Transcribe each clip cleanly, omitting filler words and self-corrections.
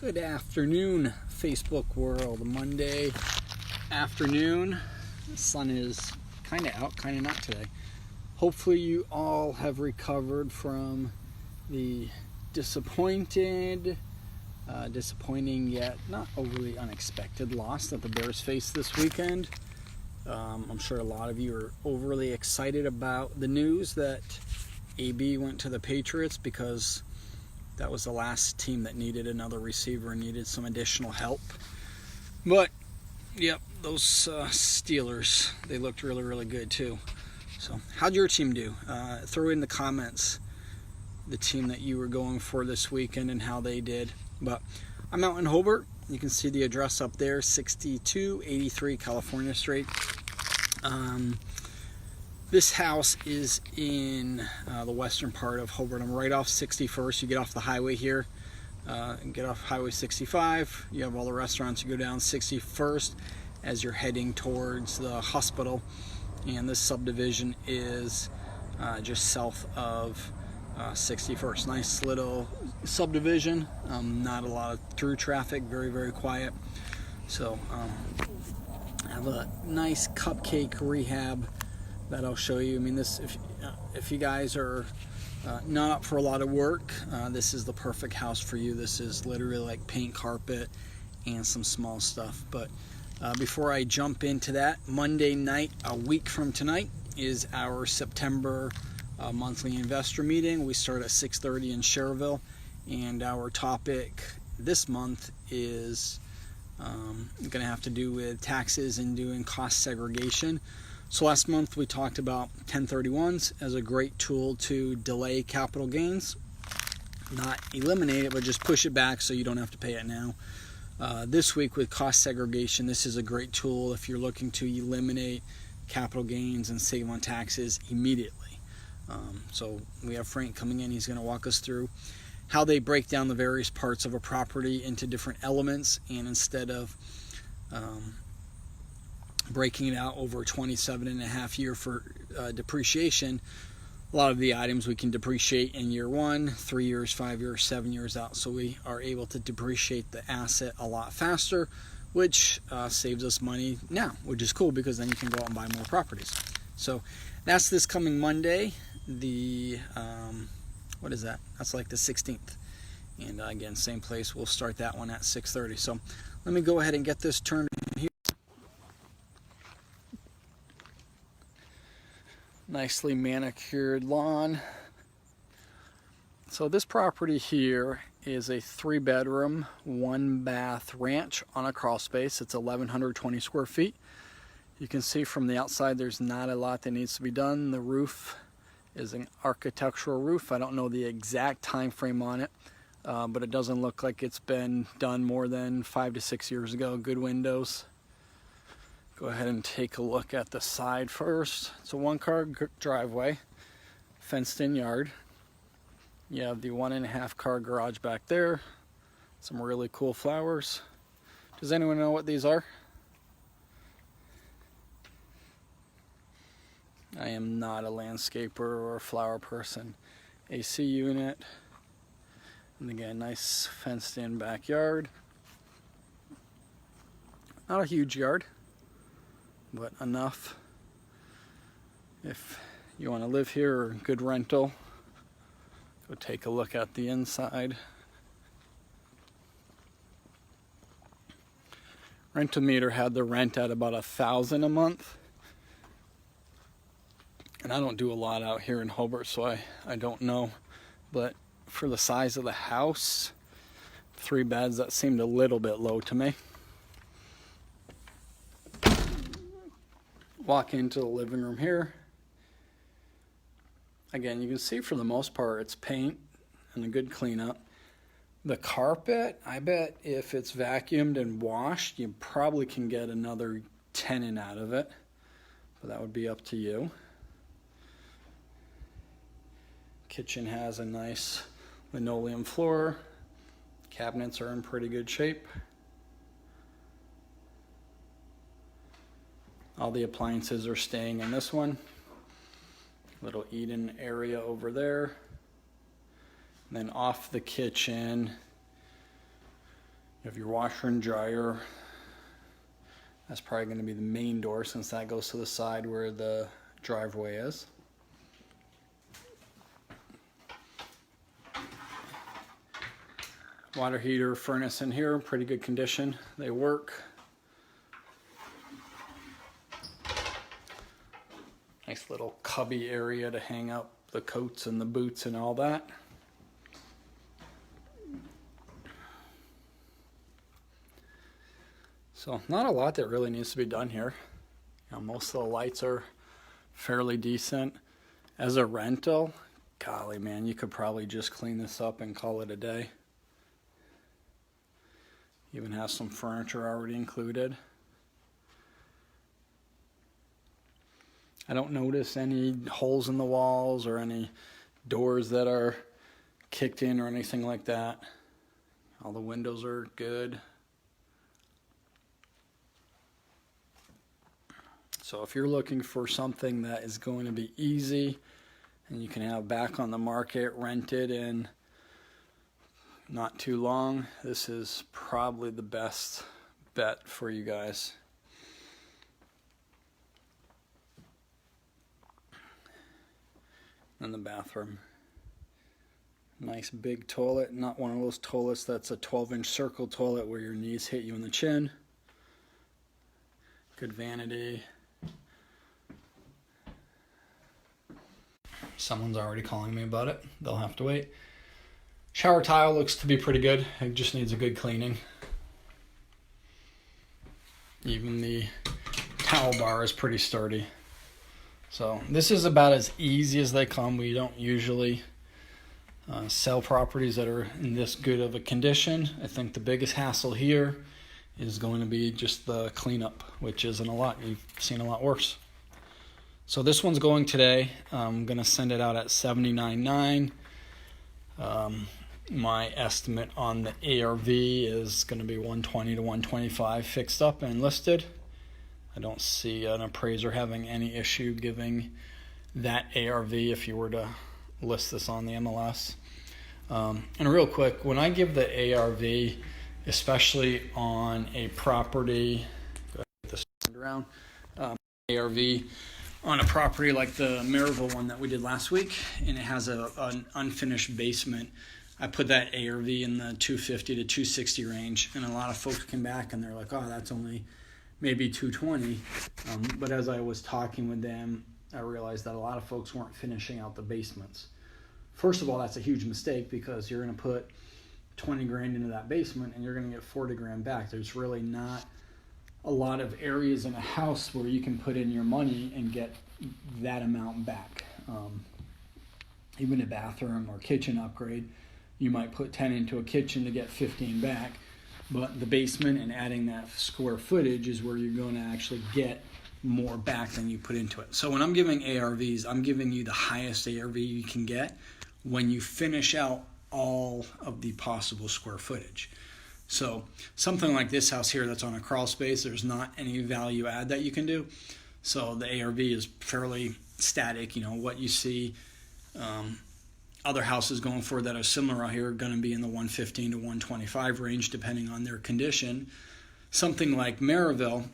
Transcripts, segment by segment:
Good afternoon, Facebook world. Monday afternoon. The sun is kind of out, kind of not today. Hopefully you all have recovered from the disappointing yet not overly unexpected loss that the Bears faced this weekend. I'm sure a lot of you are overly excited about the news that AB went to the Patriots because that was the last team that needed another receiver and needed some additional help. But, yep, those Steelers, they looked really, really good too. So, how'd your team do? Throw in the comments the team that you were going for this weekend and how they did. But I'm out in Hobart. You can see the address up there, 6283 California Street. This house is in the western part of Hobart. I'm right off 61st. You get off the highway here and get off Highway 65. You have all the restaurants. You go down 61st as you're heading towards the hospital. And this subdivision is just south of 61st. Nice little subdivision. Not a lot of through traffic. Very, very quiet. So I have a nice cupcake rehab that I'll show you. I mean, this if you guys are not up for a lot of work, this is the perfect house for you. This is literally like paint, carpet, and some small stuff. But before I jump into that, Monday night, a week from tonight, is our September monthly investor meeting. We start at 6:30 in Cherville, and our topic this month is going to have to do with taxes and doing cost segregation. So last month we talked about 1031s as a great tool to delay capital gains, not eliminate it, but just push it back so you don't have to pay it now. This week with cost segregation, this is a great tool if you're looking to eliminate capital gains and save on taxes immediately. So we have Frank coming in. He's going to walk us through how they break down the various parts of a property into different elements, and instead of breaking it out over 27.5 year for depreciation, a lot of the items we can depreciate in year 1, 3 years, 5 years, 7 years out. So we are able to depreciate the asset a lot faster, which saves us money now, which is cool because then you can go out and buy more properties. So that's this coming Monday, the what is that? That's like the 16th. And again, same place. We'll start that one at 6:30. So let me go ahead and get this turned here. Nicely manicured lawn. So this property here is a 3-bedroom, 1-bath ranch on a crawl space. It's 1,120 square feet. You can see from the outside there's not a lot that needs to be done. The roof is an architectural roof. I don't know the exact time frame on it, but it doesn't look like it's been done more than 5 to 6 years ago. Good windows. Go ahead and take a look at the side first. It's a 1-car driveway, fenced in yard. You have the 1.5-car garage back there. Some really cool flowers. Does anyone know what these are? I am not a landscaper or a flower person. AC unit. And again, nice fenced in backyard. Not a huge yard, but enough if you want to live here or good rental. Go take a look at the inside. Rent-O-Meter had the rent at about $1,000 a month. And I don't do a lot out here in Hobart, so I don't know. But for the size of the house, 3 beds, that seemed a little bit low to me. Walk into the living room here. Again, you can see for the most part it's paint and a good cleanup. The carpet, I bet if it's vacuumed and washed, you probably can get another tenant out of it. But that would be up to you. Kitchen has a nice linoleum floor. Cabinets are in pretty good shape. All the appliances are staying in this one. Little eat-in area over there. And then off the kitchen, You have your washer and dryer. That's probably going to be the main door since that goes to the side where the driveway is. Water heater, furnace in here, pretty good condition. They work. Nice little cubby area to hang up the coats and the boots and all that. So not a lot that really needs to be done here. You know, most of the lights are fairly decent. As a rental, golly man, you could probably just clean this up and call it a day. Even has some furniture already included. I don't notice any holes in the walls or any doors that are kicked in or anything like that. All the windows are good. So if you're looking for something that is going to be easy and you can have back on the market, rented in not too long, this is probably the best bet for you guys. And the bathroom. Nice big toilet, not one of those toilets that's a 12-inch circle toilet where your knees hit you in the chin. Good vanity. Someone's already calling me about it. They'll have to wait. Shower tile looks to be pretty good. It just needs a good cleaning. Even the towel bar is pretty sturdy. So this is about as easy as they come. We don't usually sell properties that are in this good of a condition. I think the biggest hassle here is going to be just the cleanup, which isn't a lot. You've seen a lot worse. So this one's going today. I'm going to send it out at $79,900. My estimate on the ARV is going to be $120 to $125 fixed up and listed. I don't see an appraiser having any issue giving that ARV if you were to list this on the MLS. And real quick, when I give the ARV, especially on a property, go ahead and get this turned around, ARV on a property like the Maryville one that we did last week, and it has an unfinished basement, I put that ARV in the 250 to 260 range, and a lot of folks come back and they're like, oh, that's only maybe 220. But as I was talking with them, I realized that a lot of folks weren't finishing out the basements. First of all, that's a huge mistake because you're going to put 20 grand into that basement and you're going to get 40 grand back. There's really not a lot of areas in a house where you can put in your money and get that amount back. Even a bathroom or kitchen upgrade, you might put 10 into a kitchen to get 15 back, but the basement and adding that square footage is where you're going to actually get more back than you put into it. So when I'm giving ARVs, I'm giving you the highest ARV you can get when you finish out all of the possible square footage. So something like this house here that's on a crawl space, there's not any value add that you can do. So the ARV is fairly static. You know, what you see other houses going for that are similar out here are going to be in the 115 to 125 range depending on their condition. Something like Maryville,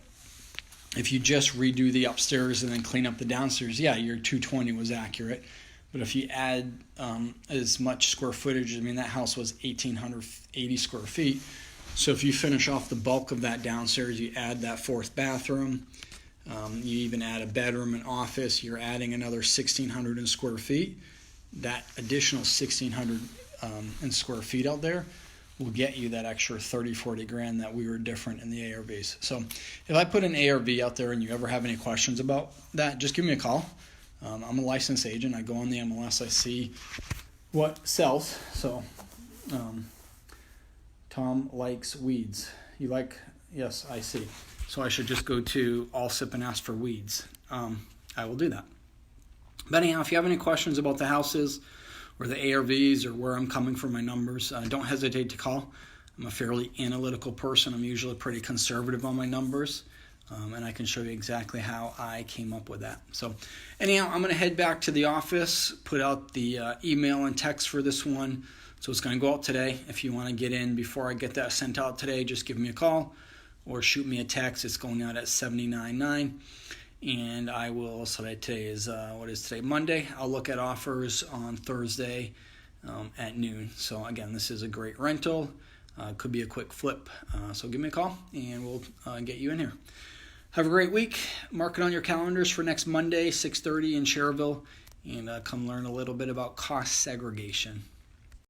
if you just redo the upstairs and then clean up the downstairs, yeah, your 220 was accurate. But if you add as much square footage, I mean, that house was 1,880 square feet. So if you finish off the bulk of that downstairs, you add that fourth bathroom, you even add a bedroom and office, you're adding another 1,600 in square feet. That additional 1,600 in square feet out there will get you that extra 30, 40 grand that we were different in the ARVs. So if I put an ARV out there and you ever have any questions about that, just give me a call. I'm a licensed agent. I go on the MLS. I see what sells. So Tom likes weeds. You like? Yes, I see. So I should just go to Allsip and ask for weeds. I will do that. But anyhow, if you have any questions about the houses or the ARVs or where I'm coming from my numbers, don't hesitate to call. I'm a fairly analytical person. I'm usually pretty conservative on my numbers. And I can show you exactly how I came up with that. So anyhow, I'm going to head back to the office, put out the email and text for this one, So it's going to go out today. If you want to get in before I get that sent out today, just give me a call or shoot me a text. It's going out at $79.9. And I will, so today is, what is today? Monday. I'll look at offers on Thursday at noon. So again, this is a great rental. Could be a quick flip. So give me a call and we'll get you in here. Have a great week. Mark it on your calendars for next Monday, 6:30 in Cherville. And come learn a little bit about cost segregation.